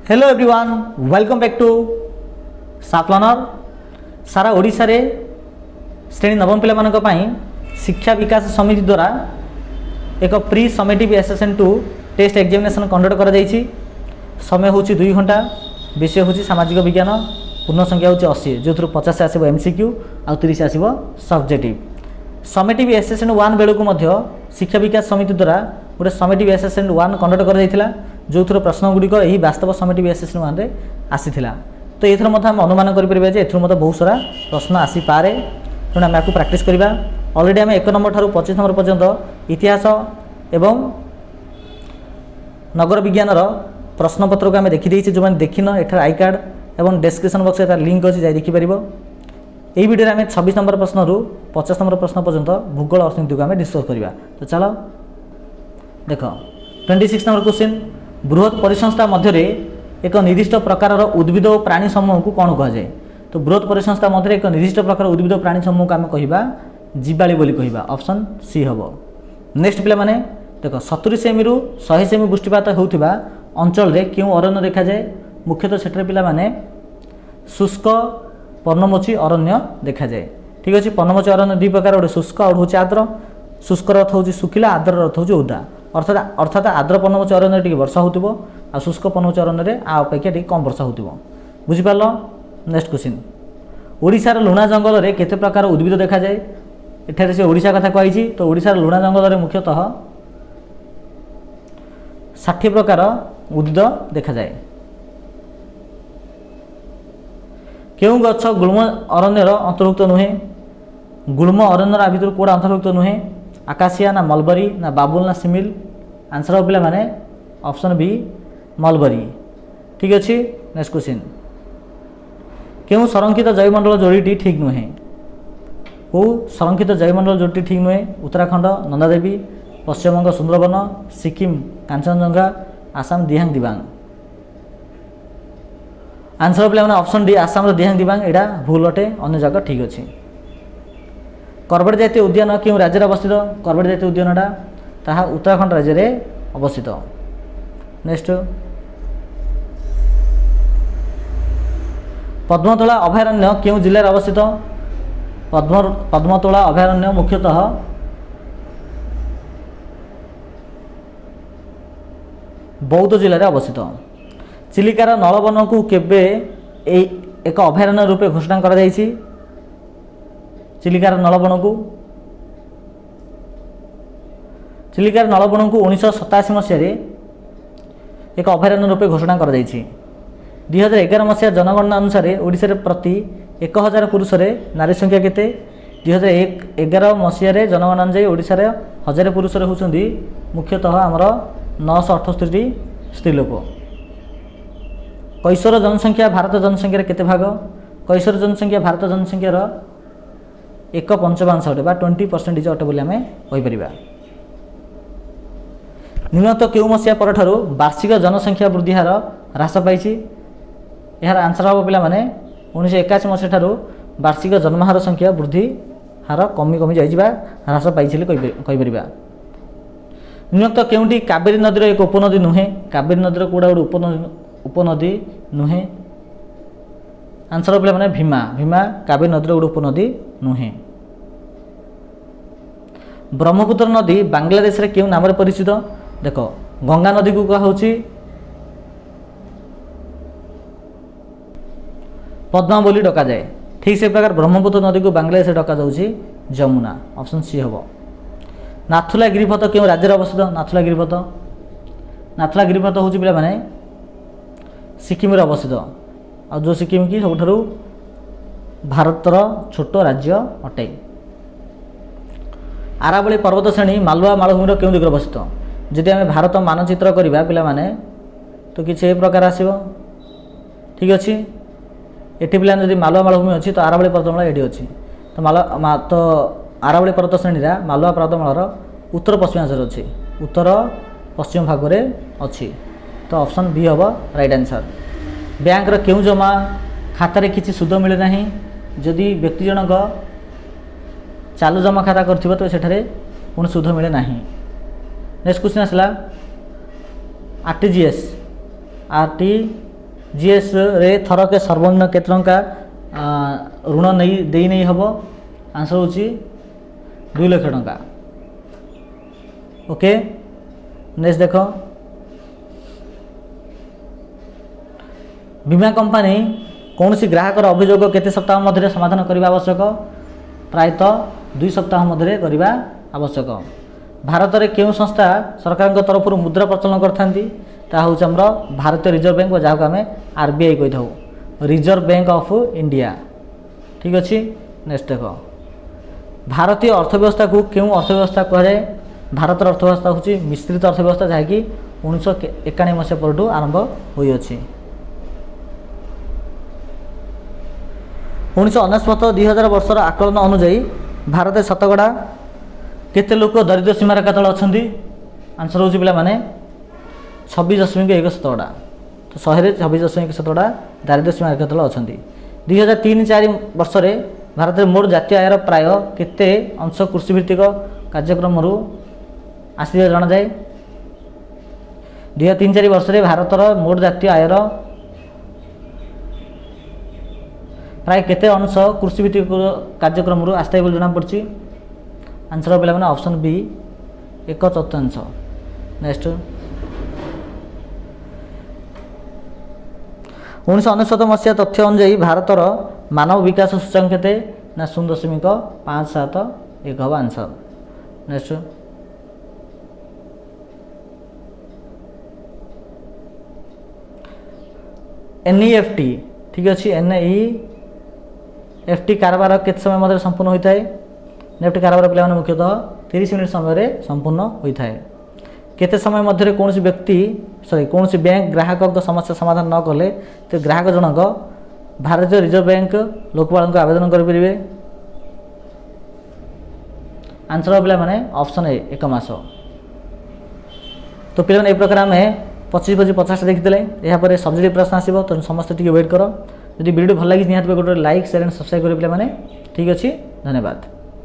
Hello everyone, welcome back to साफ learner. सारा ओडिशा रे श्रेणी नवम पिला मानक पई शिक्षा विकास समिति द्वारा एक pre summative assessment two test examination conduct करा जायछि। समय होछि 2 घंटा। विषय होछि सामाजिक विज्ञान। पूर्ण संख्या होछि 80, जो 50 आसीबो एमसीक्यू आ 30 आसीबो सब्जेक्टिव। समेटिव एसेसन 1 बेलू को मध्य शिक्षा विकास समिति द्वारा गोटे समेटिव एसेसन 1 कंडक्ट करा जायथिला, जो थ्रो प्रश्न गुड़िक यही वास्तव समेटिव एसेसन 1 रे आसीथिला। तो एथर मध्य हम अनुमान करि परिबा जे एथर मध्य बहुत सारा प्रश्न आसी पारे, तेणु आम आपको प्रैक्टिस करबा। ऑलरेडी आम 1 नंबर ठारू 25 नंबर पर्यंत इतिहास एवं नगर विज्ञान प्रश्नपत्र को आम देखी देछि। जो माने देखिन एठार आई कार्ड एवं डिस्क्रिप्शन बॉक्स रे लिंक अछि, जाय देखि परिबो। एही वीडियो रे आम 26 नंबर प्रश्न रु 50 नंबर प्रश्न पर्यंत भूगोल अर्थनीति को आम डिस्कस करबा। तो चलो देख 26 नंबर क्वेश्चन। बृहत परिसंस्था मध्य एक निर्दिष्ट प्रकार उद्भिद और प्राणी समूह को कौन कह जाए? तो बृहत परिसंस्था मध्य एक निर्दिष्ट प्रकार उद्भिद और प्राणी समूह को आम कहवा जीवाणी बोली कहवा। ऑप्शन सी हम। नेक्स्ट पिला माने देख 70 सेमी रु 100 सेमी वृष्टिपात होउथिबा अंचल रे क्यों अरण्य देखा जाए? मुख्यतः सेठरे पिला माने शुष्क पर्णमोची अरण्य देखा जाए। ठीक अछि। पर्णमोची अरण्य दुई प्रकार, गोटे शुष्क और होछि आर्द्र। शुष्क अर्थ होछि सुखिला, आर्द्र अर्थ होछि ओदा। अर्थात आर्द्र पर्णमोची अरण्य टिके वर्षा होतिबो आ शुष्क पर्णमोची अरण्य रे आ अपेक्षा टिके कम वर्षा होतिबो। बुझि पारलो? Next question. ओडिशार लुणा जंगल रे केते प्रकार उद्भिद देखा जाए? एठारे से ओडिशा कथा कहैछि। तो ओडिशार लुणा जंगल रे मुख्यतः 60 प्रकार उद्भिद देखा जाए। केउ गछ गुल्म अरण्यर अंतर्भुक्त नुहे? गुल्म अरण्यर भितर कोडा अंतर्भुक्त नुहे? आकाशिया ना मलबरी ना बाबुल ना सिमिल? आंसर हो पिला माने ऑप्शन बी मलबरी। ठीक अछि। Next question. केउ संरक्षित जैवमंडल जोड़ीटी ठीक नुहे? को संरक्षित जैवमंडल जोड़ीटी ठीक नुहे? उत्तराखंड नंदादेवी, पश्चिमबंग सुंदरबन, सिक्किम कांचनजंगा, आसाम दिहांग दिबांग। आंसर हो पिला माने ऑप्शन डी आसाम दिहांग दिबांग। एडा भूल अटे, अन्य जगह ठीक अछि। करबेट जातीय उद्यान क्यों राज्य अवस्थित? करबेट जातीय उद्यानटा ताहा उत्तराखंड राज्य रे अवस्थित। नेक्स्ट। पद्मतोला अभयारण्य क्यों जिले में अवस्थित? पद्मतोला अभयारण्य मुख्यतः बौद्ध जिले में अवस्थित। चिलिकार नलवन को केबे एक अभयारण्य रूपे घोषणा करा जायछि? चिलिकार नलवन को 1987 मसीह एक अभयारण्य रूपे घोषणा कर 2011 मसीहा जनगणना अनुसार ओडिशा प्रति 1000 पुरुष नारी संख्या केते? 2011 मसीह जनगणना अनुसार ओडिशा 1000 पुरुष होउछंदी मुख्यतः आमर 978 स्त्रीलोक। कैशोर जनसंख्या भारत जनसंख्या केते भाग? कैशोर जनसंख्या भारत जनसंख्यार 1/5 बा 20% अटे बोली आमे कहि परिबा। निम्नलिखित केउ मसीहा परठारु वार्षिक जनसंख्या वृद्धि हार ह्रास पाइछि? यार आंसर हम पिला माने 1981 मसीहा ठारू वार्षिक जन्महार संख्या वृद्धि हार कमी कमी जाइबा ह्रास पाइछि कहि परिबा। निम्नलिखित केउटी कावेरी नदीर एक उपनदी नुहे? कावेरी नदीर कोडा गोटे उपनदी नुहे? आंसर पिला माने भीमा। भीमा कावेरी नदीर गोटे उपनदी नुहे। ब्रह्मपुत्र नदी बांग्लादेश रे केउ नाम परिचित? देख गंगा नदी को कहा होची पद्मा बोली डका जाए। ठीक से प्रकार ब्रह्मपुत्र नदी को बांग्लादेश डका जाउची जमुना। ऑप्शन सी हम। नाथुला गिरिपथ केउ राज्य अवस्थित? नाथुला गिरिपथ होची पिला माने सिक्किम रे अवस्थित। आ जो सिक्किम की सबठारु भारतर छोट राज्य अटे। आरावली पर्वत श्रेणी मालवा मालभूमि केउं दिगरे अवस्थित? जदि आम भारत मानचित्र करबा पिला माने तो किसी प्रकार आसीबो। ठीक अछि। एठी पिला जदि मालवा मालभूमि अछि तो आरावली पर्वतमाला एठी अछि। तो आरावली पर्वत श्रेणी रा मालवा पर्वतमालार उत्तर पश्चिमांचल अछि, उत्तर पश्चिम भाग रे अछि। तो ऑप्शन बी हम राइट आंसर। बैंक रो केउं जमा खाता रे किछि सुध मिले नाही? जदि व्यक्ति जनक चालू जमा खाता करथिबो तो सेठारे कोन सुध मिले नाही। नेक्स्ट क्वेश्चन आसला आरटीजीएस जीएस रे थरके सर्वनिम्न केते टंका ऋण नहीं देई नहीं हबो आंसर होची 2 लाख टंका। ओके नेक्स्ट देखो बीमा कंपनी कौन सी ग्राहक अभियोग केते सप्ताह मध्य समाधान करने आवश्यक प्रायतः 2 सप्ताह मध्य करने आवश्यक। भारत में क्यों संस्था सरकार तरफ मुद्रा प्रचलन करमर भारतीय रिजर्व बैंक जहाँ को आम आरबीआई कही था रिजर्व बैंक ऑफ इंडिया। ठीक अच्छे नेक्स्ट देख भारतीय अर्थव्यवस्था को क्यों अर्थव्यवस्था कहुए भारत अर्थव्यवस्था हूँ मिश्रित अर्थव्यवस्था जहाँकि 1991 मसीहा पर आरंभ होइछि। 1999-2000 वर्षर आकलन अनुजाई भारत शतकड़ा केते लोक दरिद्र सीमा रेखा तले अछंती आंसर होची पिला माने 26.1 शतकड़ा। तो 100 26.1 शतकड़ा दारिद्र्य सीमा रेखा तले अछंती। 2003-4 वर्ष रे भारत मोट जातीय आयर प्राय केते अंश कृषि भित्तिक कार्यक्रम रु आसी जणा जाए। 2003-4 वर्ष रे भारतर मोट जातीय आयर प्राय केते अंश कृषि भित्तिक कार्यक्रम रु आस्था बोली जना पड़छि आंसर पे ऑप्शन बी 1/4। नेक्स्ट 1999 मसीहा तथ्य अनुजाई भारतर मानव विकास सूचकांक केते ना 0.571 हम आंसर। नेक्स्ट एनईएफटी ठीक अच्छे एनईएफटी कारबार केते समय मध्य संपूर्ण होता है नेफ्ट कारबार पे मुख्यतः 30 मिनिट समय संपूर्ण होता है। केते समय मध्य कौन व्यक्ति कौन बैंक ग्राहक समस्या समाधान न कले तो ग्राहक जनक भारतीय रिजर्व बैंक लोकपाल को आवेदन करेंगे आंसर पे मैंने ऑप्शन ए 1 मास। तो पे प्रकार आम 25-50 देखते यापर सब्जेक्ट प्रश्न आसो तो समस्त टी वेट कर। जब वीडियो भल लगी निहत गोटे लाइक शेयर एंड सब्सक्राइब करें पे ठीक अच्छे धन्यवाद।